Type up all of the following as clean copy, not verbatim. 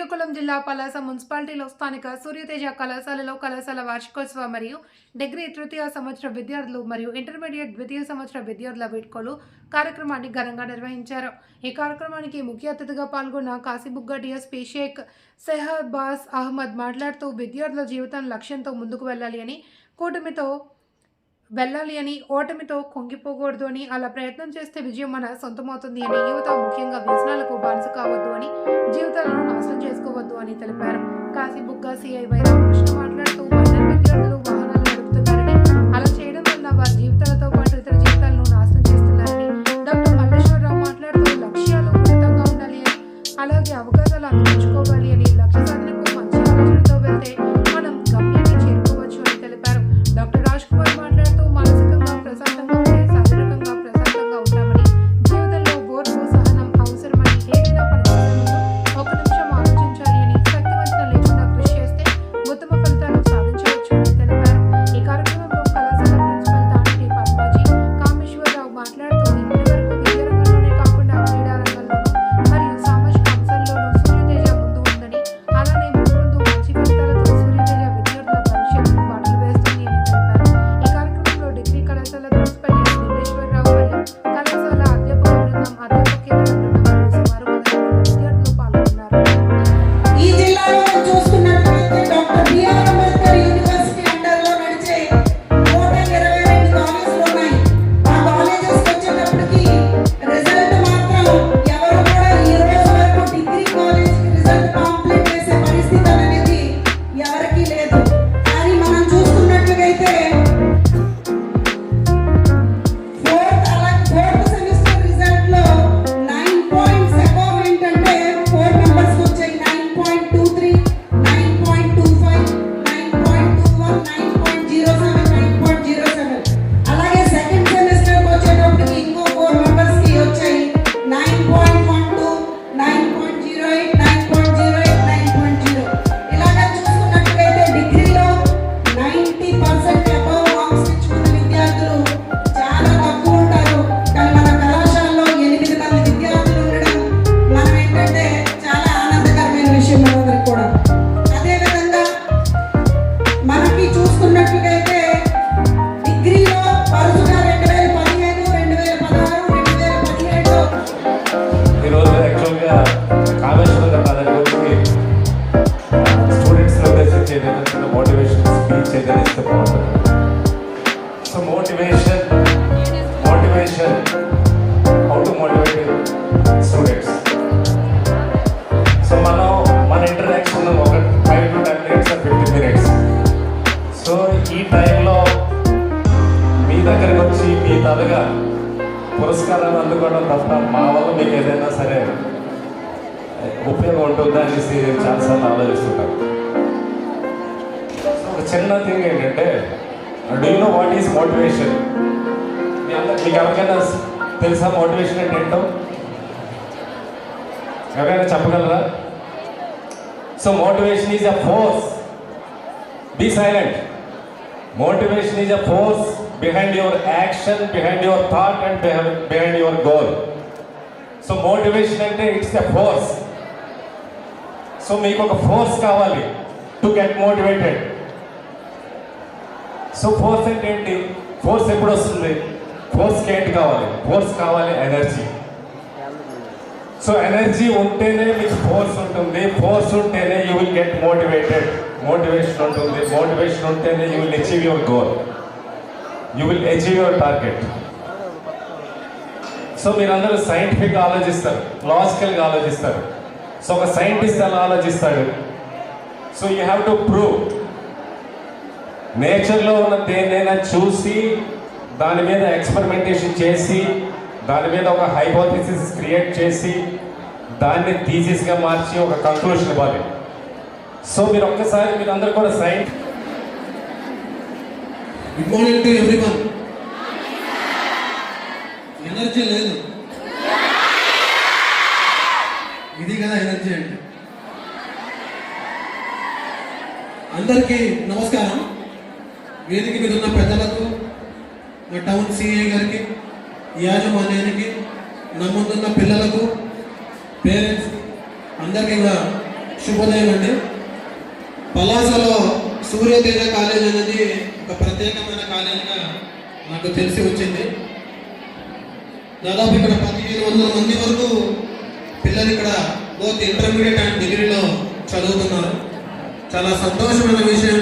శ్రీకాకుళం జిల్లా పలాస మున్సిపాలిటీలో స్థానిక సూర్యతేజ కళాశాలలో కళాశాల వార్షికోత్సవ మరియు డిగ్రీ తృతీయ సంవత్సర విద్యార్థులు మరియు ఇంటర్మీడియట్ ద్వితీయ సంవత్సర విద్యార్థుల వీడ్కోలు కార్యక్రమాన్ని ఘనంగా నిర్వహించారు. ఈ కార్యక్రమానికి ముఖ్య అతిథిగా పాల్గొన్న కాశీబుగ్గ డిఎస్పీ షేక్ సెహబాజ్ అహ్మద్ మాట్లాడుతూ విద్యార్థుల జీవితం లక్ష్యంతో ముందుకు వెళ్ళాలి అని ఓటమితో కుంగిపోకూడదు అని, అలా ప్రయత్నం చేస్తే విజయం మన సొంతమవుతుంది అని, యువత ముఖ్యంగా వ్యసనాలకు బానిస కావద్దు అని, జీవితాలను నాశనం చేసుకోవద్దు అని తెలిపారు. కాశీబుగ్గ సిఐ వై రామకృష్ణ మాట్లాడుతూ మైనర్ విద్యార్థులు వాహనాలు నడుపుతున్నారని, అలా చేయడం వల్ల వారి జీవితాలతో పాటు ఇతర జీవితాలను నాశనం చేస్తున్నారని డాక్టర్ మల్లేశ్వరరావు మాట్లాడుతూ లక్ష్యాలు ఉన్నతంగా ఉండాలి అని, అలాగే అవకాశాలు అందించుకోవాలి అని, లక్ష్య సాధనకు మంచి ఆలోచనతో వెళ్తే మనం గమ్యాన్ని చేరుకోవచ్చు అని తెలిపారు. డాక్టర్ రాజ్ కుమార్ మాట్లాడుతూ మానసికంగా ప్రశాంతంగా ఉంటే శారీరకంగా ప్రశాంతంగా ఉంటామని, జీవితంలో ఓర్పు సహనం అవసరమని, ఏదైనా పని చేసే ముందు ఒక నిమిషం ఆలోచించాలి అని, శక్తివంచన లేకుండా కృషి చేస్తే ఉత్తమ ఫలితాలు సాధించవచ్చు అని తెలిపారు. ఈ కార్యక్రమంలో కళాశాల ప్రిన్సిపల్ దానికి పద్మాజీ కామేశ్వరరావు మాట్లాడుతూ ఇప్పటివరకు విద్యారంగంలోనే కాకుండా క్రీడా రంగంలోనూ మరియు సామాజిక అంశాల్లోనూ సూర్యతేజ ముందు ఉందని, అలానే ముందు మంచి ఫలితాలతో సూర్యతేజ విద్యార్థుల భవిష్యత్తును బాటలు వేస్తుంది అని తెలిపారు. ఈ కార్యక్రమంలో డిగ్రీ కళాశాల ప్రిన్సిపల్ ఎస్ లింగేశ్వరరావు మరియు కళాశాల అధ్యాపక బృందం, అధ్యాపకేతర బృందం మరియు సుమారు 10 మంది విద్యార్థులు పాల్గొన్నారు. ఈ జిల్లాలో చూస్తున్నట్లయితే డాక్టర్ బిఆర్ అంబేద్కర్ యూనివర్సిటీ అండర్లో నడిచే 122 కాలేజీలు ఉన్నాయి. ఆ కాలేజెస్ వచ్చేటప్పటికి రిజల్ట్ మాత్రం ఎవరు కూడా ఈ రోజు వరకు డిగ్రీ కాలేజ్ రిజల్ట్ కాంప్లీట్ చేసే పరిస్థితి అనేది ఎవరికీ లేదు. కానీ మనం చూస్తున్నట్లయితే ఫోర్త్ సెమిస్టర్ రిజల్ట్ లో 9 పాయింట్స్ అబవ్ ఏంటంటే 4 మెంబర్స్ వచ్చాయి. 9.23, 9.25, 9.21, 9.07, 9.07. అలాగే సెకండ్ సెమిస్టర్ వచ్చేటప్పటికి ఇంకో 4 మెంబర్స్ కి వచ్చాయి. 9.12, 9.08, 9.08, 9.0. ఇలాగా చూసుకున్నట్లయితే డిగ్రీలో 90% అబవ్ మార్క్స్ తెచ్చుకున్న విద్యార్థులు చాలా తక్కువ ఉంటారు. కానీ మన కళాశాలలో 8 మంది విద్యార్థులు ఉండడం మనం ఏంటంటే చాలా ఆనందకరమైన విషయం మనందరికి కూడా. అదేవిధంగా మనకి చూసుకున్నట్లయితే డిగ్రీలో వరుసగా 2015, 2016, 2017 ఈరోజు యాక్చువల్గా కామేశ్వరంగా కాదని గురించి స్టూడెంట్స్ని ఉద్దేశించి ఏదైనా చిన్న మోటివేషన్ స్పీచ్ ఏదైనా ఇస్తే బాగుంటుంది. So motivation how to motivate students. So మన ఇంటరాక్షన్ ఒక 5 to 10 minutes or 15 minutes. So ఈ టైంలో మీ దగ్గరికి వచ్చి మీ తరగా పురస్కారాలు అందుకోవడం తప్ప మా వల్ల మీకు ఏదైనా సరే ఉపయోగం ఉంటుందా అనేసి చాలాసార్లు ఆలోచిస్తుంటారు. ఒక చిన్న థింగ్ ఏంటంటే, do you know what is motivation? మీకు ఎవరికైనా తెలుసా మోటివేషన్ అంటే ఏంటో? ఎవరైనా చెప్పగలరా? So motivation is a force. Be silent. Motivation is a force behind your action, behind your thought and behind your goal. So motivation ante it's a force. So meeku oka force kavali to get motivated. So force ante enti? Force eppudu vastundi? Force ki enti kavali? Force kavali energy. So energy untene meeku force untundi. Force untene you will get motivated. Motivation ఉంటుంది. Motivation ఉంటేనే you will achieve your goal, you will achieve your target. So మీరందరూ సైంటిఫిక్గా ఆలోచిస్తారు, లాజికల్గా ఆలోచిస్తారు. So ఒక scientist అలా ఆలోచిస్తాడు. So you have to prove. నేచర్లో ఉన్న దేన్నైనా చూసి దాని మీద ఎక్స్పెరిమెంటేషన్ చేసి దాని మీద ఒక హైపోథెసిస్ క్రియేట్ చేసి దాన్ని థీసిస్గా మార్చి ఒక కంక్లూషన్ ఇవ్వాలి. సో మీరు ఒక్కసారి మీరందరూ కూడా science. Good morning to everyone. Energy లేదు, ఇది కదా ఎనర్జీ అంటే. అందరికీ నమస్కారం. వేదిక మీద ఉన్న పెద్దలకు, మా టౌన్ సిఐ గారికి, యాజమాన్యానికి, నా ముందున్న పిల్లలకు, పేరెంట్స్ అందరికీ కూడా శుభోదయం అండి. పలాసలో సూర్యతేజ కాలేజ్ అనేది ఒక ప్రత్యేకమైన కాలేజీగా నాకు తెలిసి వచ్చింది. దాదాపు ఇక్కడ 1500 మంది వరకు పిల్లలు ఇక్కడ బోత్ ఇంటర్మీడియట్ అండ్ డిగ్రీలో చదువుతున్నారు. చాలా సంతోషమైన విషయం.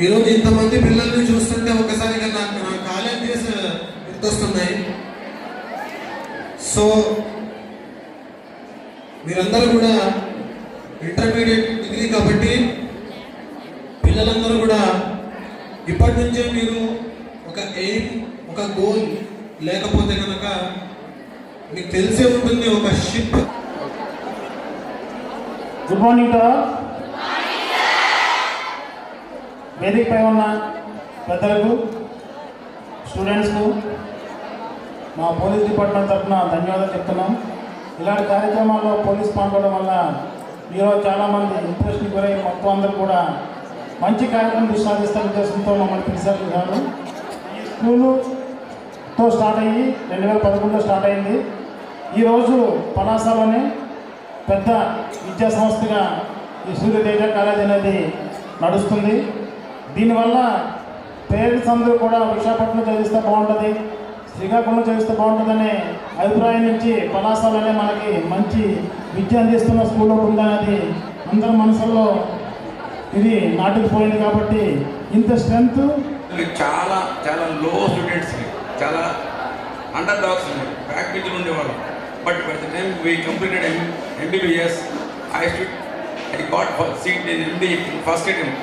ఈరోజు ఇంతమంది పిల్లల్ని చూస్తుంటే ఒకసారిగా నాకు నా కాలేజ్ డేస్ గుర్తొస్తున్నాయి. సో మీరందరూ కూడా ఇంటర్మీడియట్ డిగ్రీ కాబట్టి పిల్లలందరూ కూడా ఇప్పటి నుంచే మీరు ఒక ఎయిమ్, ఒక గోల్ లేకపోతే కనుక మీకు తెలిసే ఉంటుంది ఒక షిప్. గుడ్ మార్నింగ్ టు వేదికపై ఉన్న పెద్దలకు, స్టూడెంట్స్కు మా పోలీస్ డిపార్ట్మెంట్ తరఫున ధన్యవాదాలు చెప్తున్నాం. ఇలాంటి కార్యక్రమాల్లో పోలీస్ పాల్గొనడం వల్ల ఈరోజు చాలామంది ఇంట్రెస్ట్కి గురై మొత్తం అందరూ కూడా మంచి కార్యక్రమం సాధిస్తున్న ఉద్దేశంతో మమ్మల్ని పిలిచారు. ఈ స్కూలుతో స్టార్ట్ అయ్యి 2011లో స్టార్ట్ అయింది. ఈరోజు పలాసలోనే పెద్ద విద్యా సంస్థగా ఈ సూర్యతేజ కాలేజ్ అనేది నడుస్తుంది. దీనివల్ల పేరెంట్స్ అందరూ కూడా విశాఖపట్నం చదివిస్తే బాగుంటుంది, శ్రీకాకుళం చదివిస్తే బాగుంటుందనే అభిప్రాయం నుంచి పలాసలోనే మనకి మంచి విద్య అందిస్తున్న స్కూల్ ఉందనేది అందరి మనసుల్లో ఇది నాటుకుపోయింది. కాబట్టి ఇంత స్ట్రెంత్ చాలా చాలా లో స్టూడెంట్స్, చాలా అండర్ డాగ్స్ ఫ్యాకల్టీలు ఉండేవాళ్ళు. But by the time we completed MBBS, I got seat in MD first attempt.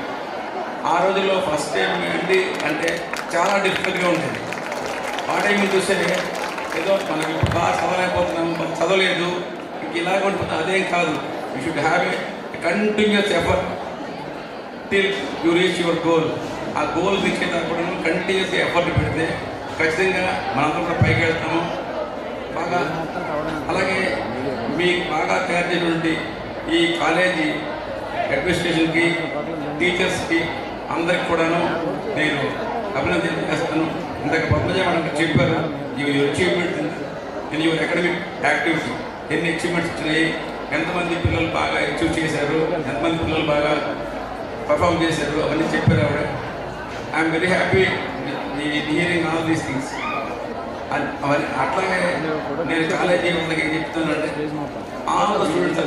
ఆ రోజుల్లో ఫస్ట్ టైం MD అంటే చాలా డిఫికల్ట్గా ఉంటుంది. ఆ టైం చూస్తే ఏదో మనకి బాగా చదవలేకపోతున్నాం, చదవలేదు, ఇంక ఇలాగ ఉంటుంది. అదేం కాదు. You should have a continuous effort till you reach your goal. ఆ గోల్ రీచ్ అయితే కూడా కంటిన్యూస్ ఎఫర్ట్ పెడితే ఖచ్చితంగా మనందరం కూడా పైకి వెళ్తాము. బాగా అలాగే మీకు బాగా తయారు చేసినటువంటి ఈ కాలేజీ అడ్మినిస్ట్రేషన్కి, టీచర్స్కి అందరికి కూడాను నేను అభినందన చేస్తాను. ఇంతకు పద్మజ మేడం చెప్పారు, your achievement in your academic activity, ఎన్ని అచీవ్మెంట్స్ వచ్చినాయి, ఎంతమంది పిల్లలు బాగా అచీవ్ చేశారు, ఎంతమంది పిల్లలు బాగా పర్ఫామ్ చేశారు, అవన్నీ చెప్పారు ఆవిడ. I'm very happy hearing all these things. అవన్నీ అట్లాగే నేను కాలేజీ వాళ్ళకి ఏం చెప్తానంటే ఆల్ ద స్టూడెంట్స్